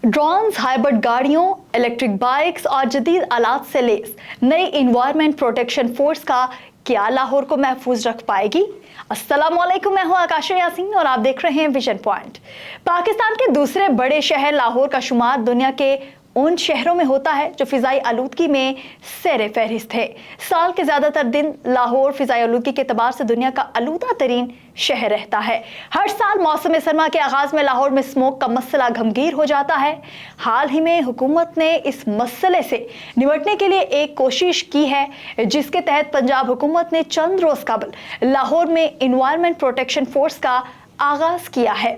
Drones, hybrid गाड़ियों, electric bikes और जदीद आलात से लैस नई इन्वायरमेंट प्रोटेक्शन फोर्स का क्या लाहौर को महफूज रख पाएगी? अस्सलामुअलैकुम, मैं हूं आकाश यासीन और आप देख रहे हैं विजन पॉइंट। पाकिस्तान के दूसरे बड़े शहर लाहौर का शुमार दुनिया के उन शहरों में होता है जो फिजाई आलूदगी में सैर फहरिस्त है। साल के ज्यादातर दिन लाहौर फिजाई आलूदगी के एतबार से दुनिया का आलूदा तरीन शहर रहता है। हर साल मौसम सरमा के आगाज में लाहौर में स्मोक का मसला गंभीर हो जाता है। हाल ही में हुकूमत ने इस मसले से निपटने के लिए एक कोशिश की है, जिसके तहत पंजाब हुकूमत ने चंद रोज कबल लाहौर में इन्वायरमेंट प्रोटेक्शन फोर्स का आगाज किया है।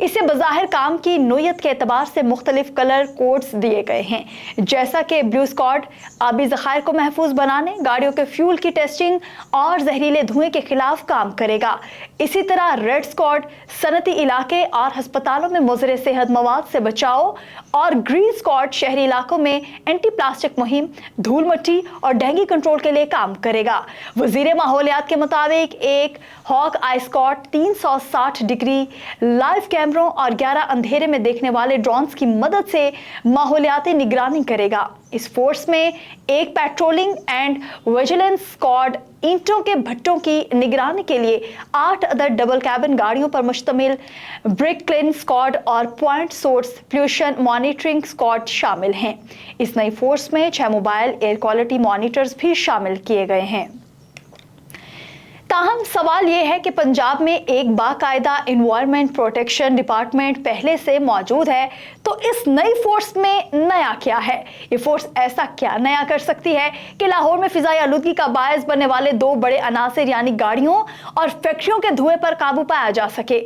इसे बज़ाहिर काम की नोयत के एतबार से मुख्तलिफ कलर कोड्स दिए गए हैं, जैसा कि ब्लू स्क्वाड आबी ज़खायर को महफूज बनाने, गाड़ियों के फ्यूल की टेस्टिंग और जहरीले धुएं के खिलाफ काम करेगा। इसी तरह रेड स्क्वाड सनती इलाके और हस्पतालों में मुज़र सेहत मवाद से बचाव, और ग्रीन स्क्वाड शहरी इलाकों में एंटी प्लास्टिक मुहिम, धूल मट्टी और डेंगू कंट्रोल के लिए काम करेगा। वज़ीर माहौलियात के मुताबिक एक हॉक आई स्क्वाड 360 डिग्री लाइव कैमरों और 11 अंधेरे में देखने वाले ड्रोन्स की मदद से माहौलियाती निगरानी करेगा। इस फोर्स में एक पेट्रोलिंग एंड विजिलेंस स्क्वाड ईंटों के भट्टों की निगरानी के लिए 8 अदद डबल कैबिन गाड़ियों पर मुश्तमिल ब्रिक क्लीन स्क्वाड और point source pollution monitoring squad शामिल हैं। इस नई फोर्स में 6 मोबाइल एयर क्वालिटी मॉनिटर्स भी शामिल किए गए हैं। ताहम सवाल यह है कि पंजाब में एक बाकायदा इन्वायरमेंट प्रोटेक्शन डिपार्टमेंट पहले से मौजूद है, तो इस नई फोर्स में नया क्या है? ये फोर्स ऐसा क्या नया कर सकती है कि लाहौर में फिजाई आलूदगी का बायस बनने वाले दो बड़े अनासिर यानी गाड़ियों और फैक्ट्रियों के धुएं पर काबू पाया जा सके?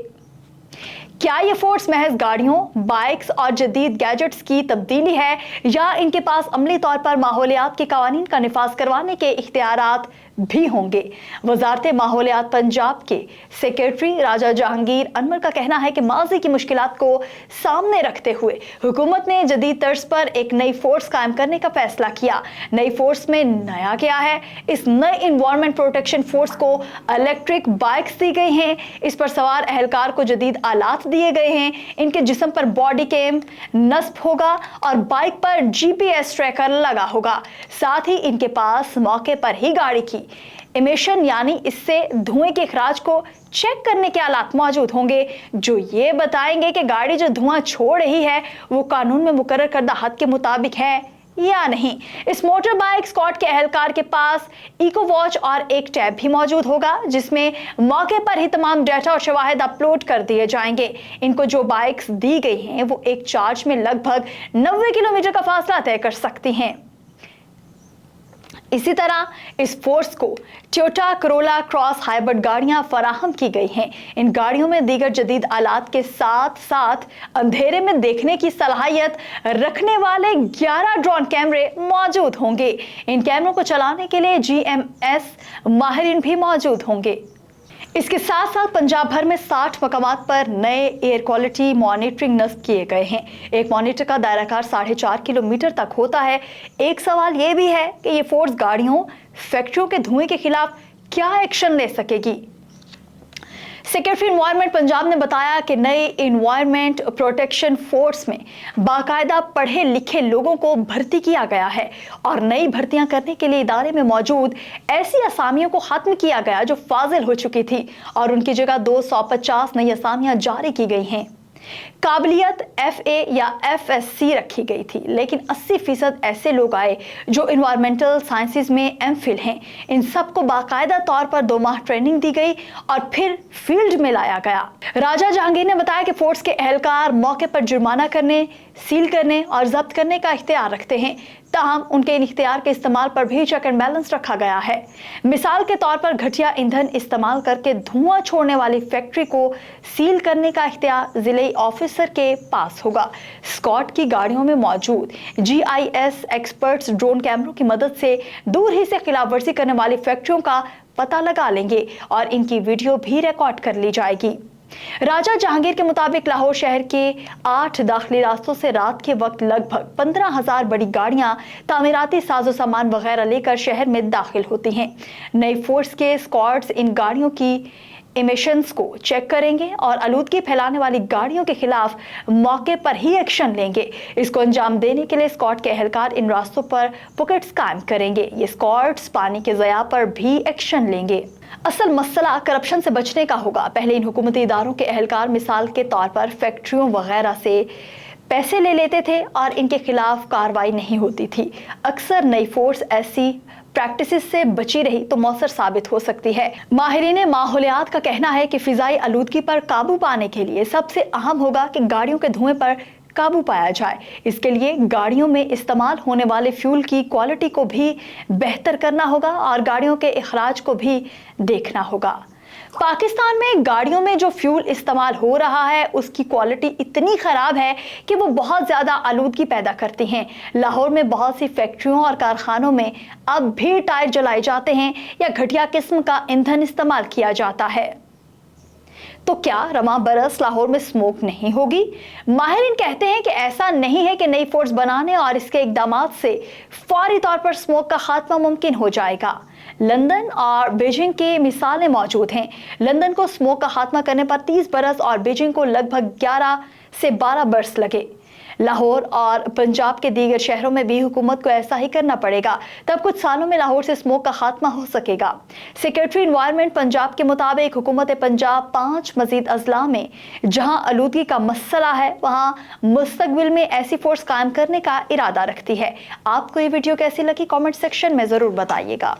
क्या ये फोर्स महज गाड़ियों, बाइक्स और जदीद गैजेट्स की तब्दीली है, या इनके पास अमली तौर पर माहौलियात के कवानीन का निफाज करवाने के इख्तियारात भी होंगे? वजारत माहौलियात पंजाब के सेक्रेटरी राजा जहांगीर अनवर का कहना है कि माजी की मुश्किलात को सामने रखते हुए हुकूमत ने जदीद तर्ज पर एक नई फोर्स कायम करने का फैसला किया। नई फोर्स में नया क्या है? इस नए इन्वायरमेंट प्रोटेक्शन फोर्स को इलेक्ट्रिक बाइक्स दी गई हैं। इस पर सवार अहलकार को जदीद आलात दिए गए हैं। इनके जिस्म पर बॉडी कैम नस्ब होगा और बाइक पर GPS ट्रैकर लगा होगा। साथ ही इनके पास मौके पर ही गाड़ी की इमिशन यानी इससे धुएं के इखराज को चेक करने के आलात मौजूद होंगे, जो ये बताएंगे कि गाड़ी जो धुआं छोड़ रही है वो कानून में मुकर्रर करदा हद के मुताबिक है या नहीं। इस मोटर बाइक स्क्वाड के अहलकार के पास इको वॉच और एक टैब भी मौजूद होगा, जिसमें मौके पर ही तमाम डेटा और शवाहिद अपलोड कर दिए जाएंगे। इनको जो बाइक्स दी गई हैं वो एक चार्ज में लगभग 90 किलोमीटर का फासला तय कर सकती हैं। इसी तरह इस फोर्स को टोयोटा करोला क्रॉस हाइब्रिड गाड़ियां फराहम की गई हैं। इन गाड़ियों में दीगर जदीद आलात के साथ साथ अंधेरे में देखने की सलाहियत रखने वाले 11 ड्रोन कैमरे मौजूद होंगे। इन कैमरों को चलाने के लिए GMS माहिरीन भी मौजूद होंगे। इसके साथ साथ पंजाब भर में 60 मकामात पर नए एयर क्वालिटी मॉनिटरिंग नस्ब किए गए हैं। एक मॉनिटर का दायराकार 4.5 किलोमीटर तक होता है। एक सवाल यह भी है कि ये फोर्स गाड़ियों, फैक्ट्रियों के धुएं के खिलाफ क्या एक्शन ले सकेगी? सेक्रेटरी इन्वायरमेंट पंजाब ने बताया कि नए इन्वायरमेंट प्रोटेक्शन फोर्स में बाकायदा पढ़े लिखे लोगों को भर्ती किया गया है और नई भर्तियां करने के लिए इदारे में मौजूद ऐसी असामियों को खत्म किया गया जो फाजिल हो चुकी थी, और उनकी जगह 250 नई असामियां जारी की गई हैं। काबिलियत FA या FSC रखी गई थी, लेकिन 80% ऐसे लोग आए जो इन्वायरमेंटल साइंसेज में MPhil हैं। इन सबको बाकायदा तौर पर 2 माह ट्रेनिंग दी गई और फिर फील्ड में लाया गया। राजा जहांगीर ने बताया कि फोर्स के अहलकार मौके पर जुर्माना करने, सील करने और जब्त करने का इख्तियार रखते हैं। ताहम उनके इन इख्तियार के इस्तेमाल पर भी चेक एंड बैलेंस रखा गया है। मिसाल के तौर पर घटिया ईंधन इस्तेमाल करके धुआं छोड़ने वाली फैक्ट्री को सील करने का इख्तियार जिले ऑफिसर के पास होगा। स्क्वाड की गाड़ियों में मौजूद GIS एक्सपर्ट्स ड्रोन कैमरों की मदद से दूर ही से खिलाफवर्जी करने वाली फैक्ट्रियों का पता लगा लेंगे और इनकी वीडियो भी रिकॉर्ड कर ली जाएगी। राजा जहांगीर के मुताबिक लाहौर शहर के 8 दाखिली रास्तों से रात के वक्त लगभग 15,000 बड़ी गाड़ियां तामीराती साजो सामान वगैरह लेकर शहर में दाखिल होती हैं। नई फोर्स के स्क्वाड्स इन गाड़ियों की इमिशंस को चेक करेंगे और आलूदगी फैलाने वाली गाड़ियों के खिलाफ मौके पर ही एक्शन लेंगे। इसको अंजाम देने के लिए स्क्वाड के एहलकार इन रास्तों पर पिकेट्स कायम करेंगे। ये स्क्वाड्स पानी के ज़या पर भी एक्शन लेंगे। असल मसला करप्शन से बचने का होगा। पहले इन हुकूमती इदारों के एहलकार मिसाल के तौर पर फैक्ट्रियों वगैरह से पैसे ले लेते थे और इनके खिलाफ कार्रवाई नहीं होती थी। अक्सर नई फोर्स ऐसी प्रैक्टिसेस से बची रही तो मौसर साबित हो सकती है। माहिरीन माहौलियात का कहना है कि फिजाई आलूदगी पर काबू पाने के लिए सबसे अहम होगा कि गाड़ियों के धुएं पर काबू पाया जाए। इसके लिए गाड़ियों में इस्तेमाल होने वाले फ्यूल की क्वालिटी को भी बेहतर करना होगा और गाड़ियों के इखराज को भी देखना होगा। पाकिस्तान में गाड़ियों में जो फ्यूल इस्तेमाल हो रहा है उसकी क्वालिटी इतनी खराब है कि वो बहुत ज़्यादा आलूदगी पैदा करती हैं। लाहौर में बहुत सी फैक्ट्रियों और कारखानों में अब भी टायर जलाए जाते हैं या घटिया किस्म का ईंधन इस्तेमाल किया जाता है। तो क्या रवां बरस लाहौर में स्मोक नहीं होगी? माहिरीन कहते हैं कि ऐसा नहीं है कि नई फोर्स बनाने और इसके इकदामात से फौरी तौर पर स्मोक का खात्मा मुमकिन हो जाएगा। लंदन और बीजिंग की मिसालें मौजूद हैं। लंदन को स्मोक का खात्मा करने पर 30 बरस और बीजिंग को लगभग 11 से 12 बरस लगे। लाहौर और पंजाब के दीगर शहरों में भी हुकूमत को ऐसा ही करना पड़ेगा, तब कुछ सालों में लाहौर से स्मोक का खात्मा हो सकेगा। सेक्रेटरी इन्वायरमेंट पंजाब के मुताबिक हुकूमत पंजाब 5 मजीद अजला में जहां आलूदगी का मसला है वहां मुस्तकबिल में ऐसी फोर्स कायम करने का इरादा रखती है। आपको ये वीडियो कैसी लगी कमेंट सेक्शन में जरूर बताइएगा।